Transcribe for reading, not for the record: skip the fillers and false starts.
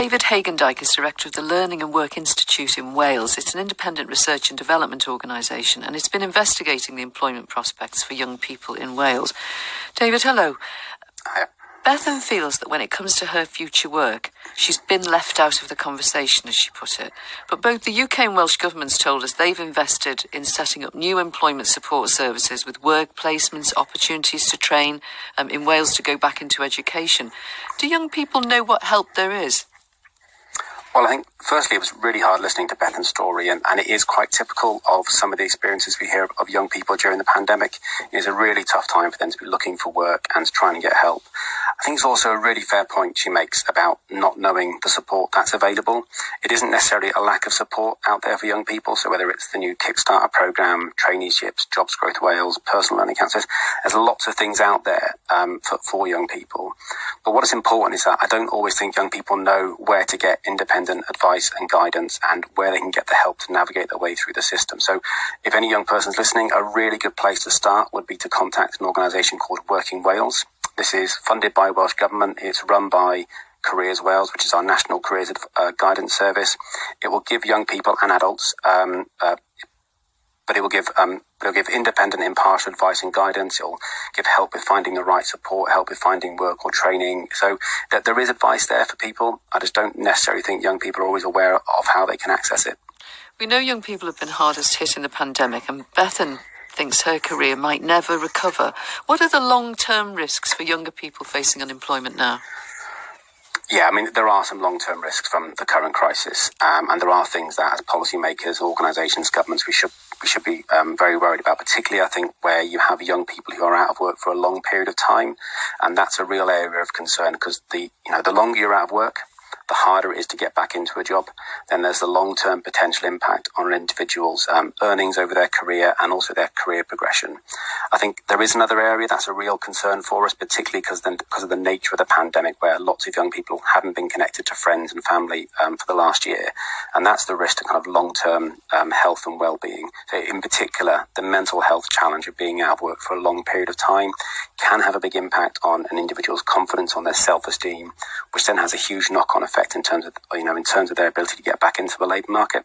David Hagendijk is director of the Learning and Work Institute in Wales. It's an independent research and development organisation, and it's been investigating the employment prospects for young people in Wales. David, hello. Hi. Bethan feels that when it comes to her future work, she's been left out of the conversation, as she put it. But both the UK and Welsh governments told us they've invested in setting up new employment support services with work placements, opportunities to train in Wales to go back into education. Do young people know what help there is? Well, I think, firstly, it was really hard listening to Bethan's story, and it is quite typical of some of the experiences we hear of young people during the pandemic. It is a really tough time for them to be looking for work and to try and get help. I think it's also a really fair point she makes about not knowing the support that's available. It isn't necessarily a lack of support out there for young people, so whether it's the new Kickstarter programme, traineeships, Jobs Growth Wales, personal learning councils, there's lots of things out there for young people. But what is important is that I don't always think young people know where to get independent advice and guidance and where they can get the help to navigate their way through the system. So if any young person's listening, a really good place to start would be to contact an organisation called Working Wales. This is funded by Welsh Government. It's run by Careers Wales, which is our national careers guidance service. It will give young people and adults but it will give independent, impartial advice and guidance. It will give help with finding the right support, help with finding work or training. So that there is advice there for people. I just don't necessarily think young people are always aware of how they can access it. We know young people have been hardest hit in the pandemic, and Bethan thinks her career might never recover. What are the long-term risks for younger people facing unemployment now? Yeah, I mean, there are some long-term risks from the current crisis, and there are things that as policymakers, organisations, governments, we should be very worried about, particularly, I think, where you have young people who are out of work for a long period of time, and that's a real area of concern because the longer you're out of work, the harder it is to get back into a job. Then there's the long-term potential impact on an individual's earnings over their career and also their career progression. I think there is another area that's a real concern for us, particularly because of the nature of the pandemic, where lots of young people haven't been connected to friends and family for the last year. And that's the risk to kind of long-term health and well-being. So in particular, the mental health challenge of being out of work for a long period of time can have a big impact on an individual's confidence, on their self-esteem, which then has a huge knock-on effect in terms of their ability to get back into the labour market.